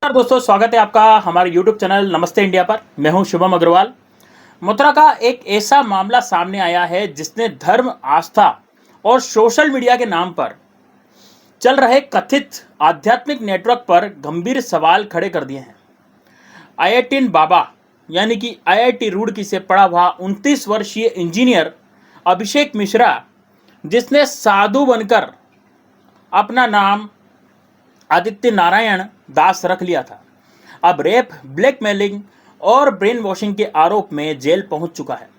नमस्कार दोस्तों, स्वागत है आपका हमारे YouTube चैनल नमस्ते इंडिया पर। मैं हूं शुभम अग्रवाल। मथुरा का एक ऐसा मामला सामने आया है जिसने धर्म, आस्था और सोशल मीडिया के नाम पर चल रहे कथित आध्यात्मिक नेटवर्क पर गंभीर सवाल खड़े कर दिए हैं। आईआईटीन बाबा यानी कि आईआईटी रुड़की से पढ़ा हुआ 29 वर्षीय इंजीनियर अभिषेक मिश्रा, जिसने साधु बनकर अपना नाम आदित्य नारायण दास रख लिया था, अब रेप, ब्लैकमेलिंग और ब्रेन वॉशिंग के आरोप में जेल पहुंच चुका है।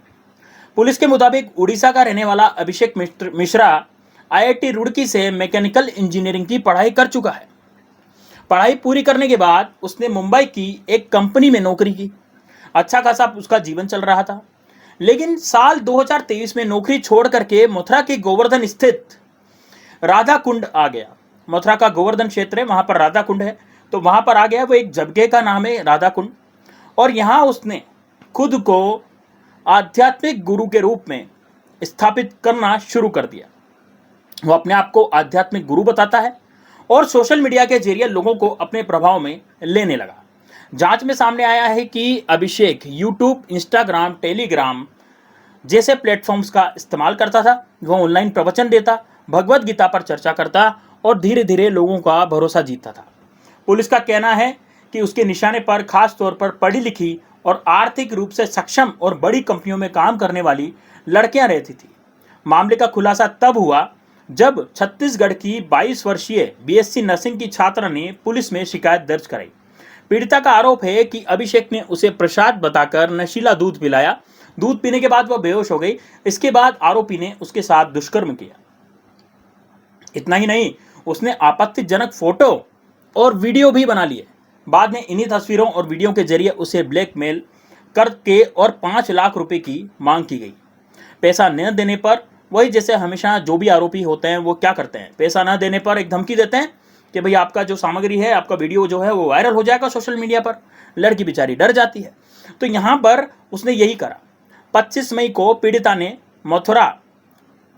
पुलिस के मुताबिक उड़ीसा का रहने वाला अभिषेक मिश्रा आईआईटी रुड़की से मैकेनिकल इंजीनियरिंग की पढ़ाई कर चुका है। पढ़ाई पूरी करने के बाद उसने मुंबई की एक कंपनी में नौकरी की। अच्छा खासा उसका जीवन चल रहा था, लेकिन साल 2023 में नौकरी छोड़ करके मथुरा के गोवर्धन स्थित राधा कुंड आ गया। मथुरा का गोवर्धन क्षेत्र है, वहां पर राधा कुंड है, तो वहां पर आ गया। वो एक जगह का नाम है राधा कुंड, और यहां उसने खुद को आध्यात्मिक गुरु के रूप में स्थापित करना शुरू कर दिया। वो अपने आप को आध्यात्मिक गुरु बताता है और सोशल मीडिया के जरिए लोगों को अपने प्रभाव में लेने लगा। जांच में सामने आया है कि अभिषेक यूट्यूब, इंस्टाग्राम, टेलीग्राम जैसे प्लेटफॉर्म्स का इस्तेमाल करता था। वो ऑनलाइन प्रवचन देता, भगवत गीता पर चर्चा करता और धीरे धीरे लोगों का भरोसा जीतता था। पुलिस का कहना है कि उसके निशाने पर खास तौर पर पढ़ी लिखी और आर्थिक रूप से सक्षम और बड़ी कंपनियों में काम करने वाली लड़कियां रहती थी। मामले का खुलासा तब हुआ जब छत्तीसगढ़ की 22 वर्षीय बीएससी नर्सिंग की छात्रा ने पुलिस में शिकायत दर्ज कराई। पीड़िता का आरोप है कि अभिषेक ने उसे प्रसाद बताकर नशीला दूध पिलाया। दूध पीने के बाद वह बेहोश हो गई। इसके बाद आरोपी ने उसके साथ दुष्कर्म किया। इतना ही नहीं, उसने आपत्तिजनक फोटो और वीडियो भी बना लिए। बाद में इन्हीं तस्वीरों और वीडियो के जरिए उसे ब्लैकमेल करके और 5 लाख रुपए की मांग की गई। पैसा न देने पर, वही जैसे हमेशा जो भी आरोपी होते हैं वो क्या करते हैं, पैसा न देने पर एक धमकी देते हैं कि भाई आपका जो सामग्री है, आपका वीडियो जो है वो वायरल हो जाएगा सोशल मीडिया पर। लड़की बेचारी डर जाती है। तो यहाँ पर उसने यही करा। 25 मई को पीड़िता ने मथुरा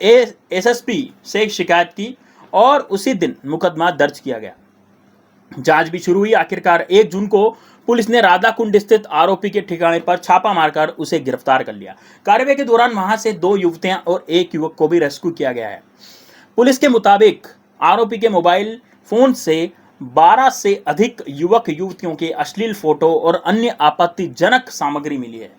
एसएसपी से शिकायत की और उसी दिन मुकदमा दर्ज किया गया। जांच भी शुरू हुई। आखिरकार 1 जून को पुलिस ने राधा कुंड स्थित आरोपी के ठिकाने पर छापा मारकर उसे गिरफ्तार कर लिया। कार्रवाई के दौरान वहां से 2 युवतियां और 1 युवक को भी रेस्क्यू किया गया है। पुलिस के मुताबिक आरोपी के मोबाइल फोन से 12 से अधिक युवक युवतियों के अश्लील फोटो और अन्य आपत्तिजनक सामग्री मिली है।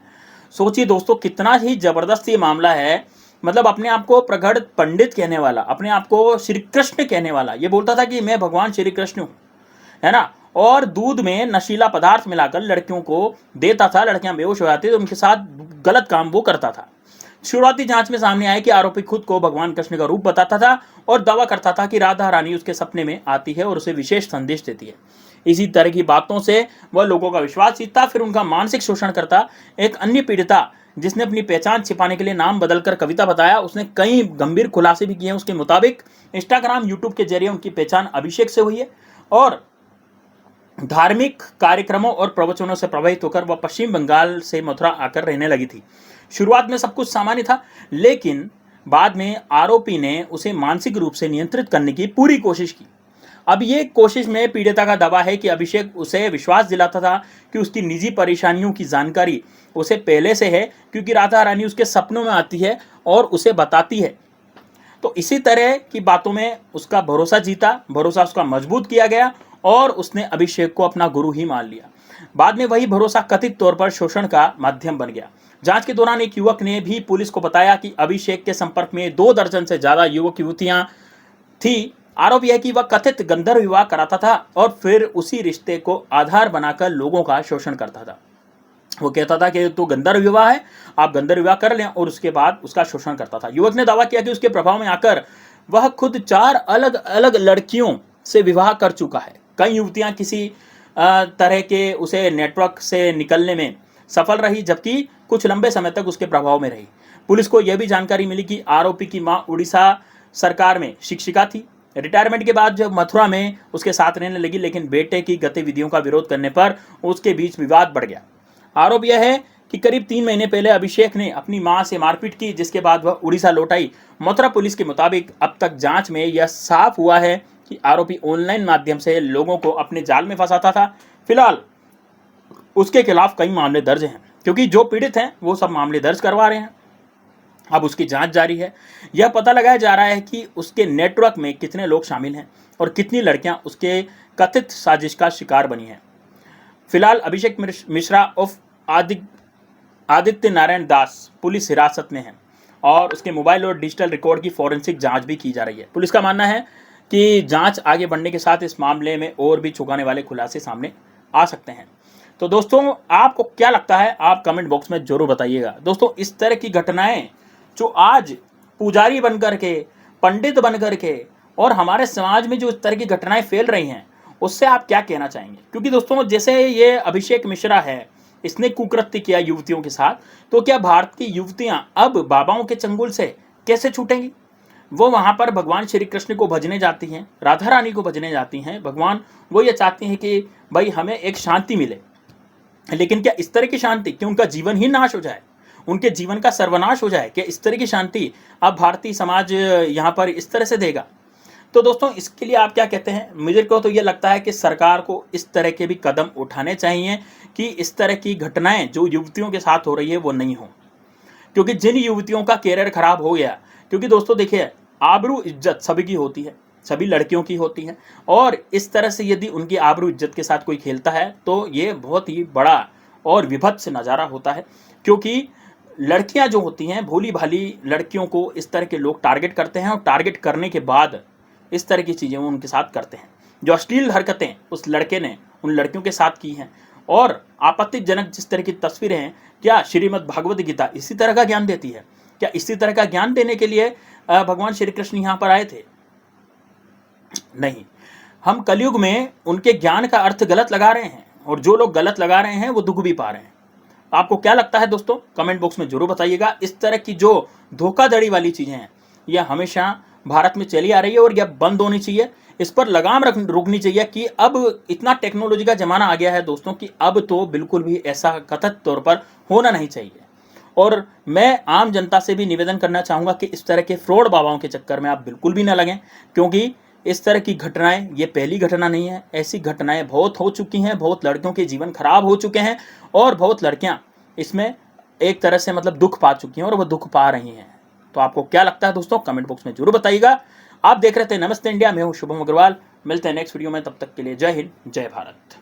सोचिए दोस्तों, कितना ही जबरदस्त ये मामला है। मतलब अपने आप को प्रगढ़ पंडित कहने वाला, अपने आप को श्री कृष्ण कहने वाला, ये बोलता था कि मैं भगवान श्री कृष्ण हूं, है ना, और दूध में नशीला पदार्थ मिलाकर लड़कियों को देता था। लड़कियां बेहोश हो जाती तो उनके साथ गलत काम वो करता था। शुरुआती जांच में सामने आया कि आरोपी खुद को भगवान कृष्ण का रूप बताता था और दावा करता था कि राधा रानी उसके सपने में आती है और उसे विशेष संदेश देती है। इसी तरह की बातों से वह लोगों का विश्वास जीतता, फिर उनका मानसिक शोषण करता। एक अन्य पीड़िता जिसने अपनी पहचान छिपाने के लिए नाम बदलकर कविता बताया, उसने कई गंभीर खुलासे भी किए हैं। उसके मुताबिक इंस्टाग्राम, यूट्यूब के जरिए उनकी पहचान अभिषेक से हुई है और धार्मिक कार्यक्रमों और प्रवचनों से प्रभावित होकर वह पश्चिम बंगाल से मथुरा आकर रहने लगी थी। शुरुआत में सब कुछ सामान्य था, लेकिन बाद में आरोपी ने उसे मानसिक रूप से नियंत्रित करने की पूरी कोशिश की। अब ये कोशिश में पीड़िता का दावा है कि अभिषेक उसे विश्वास दिलाता था कि उसकी निजी परेशानियों की जानकारी उसे पहले से है, क्योंकि राधा रानी उसके सपनों में आती है और उसे बताती है। तो इसी तरह की बातों में उसका भरोसा जीता, भरोसा उसका मजबूत किया गया और उसने अभिषेक को अपना गुरु ही मान लिया। बाद में वही भरोसा कथित तौर पर शोषण का माध्यम बन गया। जांच के दौरान एक युवक ने भी पुलिस को बताया कि अभिषेक के संपर्क में 2 दर्जन से ज्यादा युवक युवतियां थी। आरोप यह कि वह कथित गंधर्व विवाह कराता था और फिर उसी रिश्ते को आधार बनाकर लोगों का शोषण करता था। वो कहता था कि तो गंधर्व विवाह है, आप गंधर्व विवाह कर लें, और उसके बाद उसका शोषण करता था। युवक ने दावा किया कि उसके प्रभाव में आकर वह खुद 4 अलग अलग लड़कियों से विवाह कर चुका है। कई युवतियां किसी तरह के उसे नेटवर्क से निकलने में सफल रही, जबकि कुछ लंबे समय तक उसके प्रभाव में रही। पुलिस को यह भी जानकारी मिली कि आरोपी की मां उड़ीसा सरकार में शिक्षिका थी। रिटायरमेंट के बाद जब मथुरा में उसके साथ रहने लगी, लेकिन बेटे की गतिविधियों का विरोध करने पर उसके बीच विवाद बढ़ गया। आरोप यह है कि करीब 3 महीने पहले अभिषेक ने अपनी मां से मारपीट की, जिसके बाद वह उड़ीसा लौट आई। मथुरा पुलिस के मुताबिक अब तक जांच में यह साफ हुआ है कि आरोपी ऑनलाइन माध्यम से लोगों को अपने जाल में फंसाता था। फिलहाल उसके खिलाफ कई मामले दर्ज हैं, क्योंकि जो पीड़ित हैं वो सब मामले दर्ज करवा रहे हैं। अब उसकी जांच जारी है। यह पता लगाया जा रहा है कि उसके नेटवर्क में कितने लोग शामिल हैं और कितनी लड़कियां उसके कथित साजिश का शिकार बनी हैं। फिलहाल अभिषेक मिश्रा उर्फ आदित्य नारायण दास पुलिस हिरासत में है और उसके मोबाइल और डिजिटल रिकॉर्ड की फॉरेंसिक जांच भी की जा रही है। पुलिस का मानना है कि जांच आगे बढ़ने के साथ इस मामले में और भी चौंकाने वाले खुलासे सामने आ सकते हैं। तो दोस्तों, आपको क्या लगता है, आप कमेंट बॉक्स में जरूर बताइएगा। दोस्तों, इस तरह की घटनाएं जो आज पुजारी बन करके, पंडित बन करके और हमारे समाज में जो इस तरह की घटनाएं फैल रही हैं, उससे आप क्या कहना चाहेंगे? क्योंकि दोस्तों, जैसे ये अभिषेक मिश्रा है, इसने कुकृत्य किया युवतियों के साथ, तो क्या भारत की युवतियां अब बाबाओं के चंगुल से कैसे छूटेंगी? वो वहां पर भगवान श्री कृष्ण को भजने जाती हैं, राधा रानी को भजने जाती हैं। भगवान वो ये चाहती हैं कि भाई हमें एक शांति मिले, लेकिन क्या इस तरह की शांति कि उनका जीवन ही नाश हो जाए, उनके जीवन का सर्वनाश हो जाए? क्या इस तरह की शांति अब भारतीय समाज यहाँ पर इस तरह से देगा? तो दोस्तों, इसके लिए आप क्या कहते हैं? मुझे को तो ये लगता है कि सरकार को इस तरह के भी कदम उठाने चाहिए कि इस तरह की घटनाएं जो युवतियों के साथ हो रही है वो नहीं हो। क्योंकि जिन युवतियों का कैरियर खराब हो गया, क्योंकि दोस्तों देखिए, आबरू इज्जत सभी की होती है, सभी लड़कियों की होती है, और इस तरह से यदि उनकी आबरू इज्जत के साथ कोई खेलता है तो ये बहुत ही बड़ा और विभत्स नज़ारा होता है। क्योंकि लड़कियां जो होती हैं, भोली भाली लड़कियों को इस तरह के लोग टारगेट करते हैं और टारगेट करने के बाद इस तरह की चीज़ें वो उनके साथ करते हैं। जो अश्लील हरकतें उस लड़के ने उन लड़कियों के साथ की हैं और आपत्तिजनक जिस तरह की तस्वीरें हैं, क्या श्रीमद् भागवत गीता इसी तरह का ज्ञान देती है? क्या इसी तरह का ज्ञान देने के लिए भगवान श्री कृष्ण यहाँ पर आए थे? नहीं, हम कलयुग में उनके ज्ञान का अर्थ गलत लगा रहे हैं, और जो लोग गलत लगा रहे हैं वो दुख भी पा रहे हैं। आपको क्या लगता है दोस्तों? कमेंट बॉक्स में जरूर बताइएगा। इस तरह की जो धोखाधड़ी वाली चीज़ें हैं, यह हमेशा भारत में चली आ रही है और यह बंद होनी चाहिए। इस पर लगाम रुकनी चाहिए कि अब इतना टेक्नोलॉजी का ज़माना आ गया है दोस्तों कि अब तो बिल्कुल भी ऐसा कथित तौर पर होना नहीं चाहिए। और मैं आम जनता से भी निवेदन करना चाहूँगा कि इस तरह के फ्रॉड बाबाओं के चक्कर में आप बिल्कुल भी ना लगें, क्योंकि इस तरह की घटनाएं ये पहली घटना नहीं है। ऐसी घटनाएं बहुत हो चुकी हैं, बहुत लड़कियों के जीवन खराब हो चुके हैं और बहुत लड़कियां इसमें एक तरह से मतलब दुख पा चुकी हैं और वो दुख पा रही हैं। तो आपको क्या लगता है दोस्तों? कमेंट बॉक्स में जरूर बताइएगा। आप देख रहे थे नमस्ते इंडिया, मैं हूँ शुभम अग्रवाल। मिलते हैं नेक्स्ट वीडियो में, तब तक के लिए जय हिंद, जय भारत।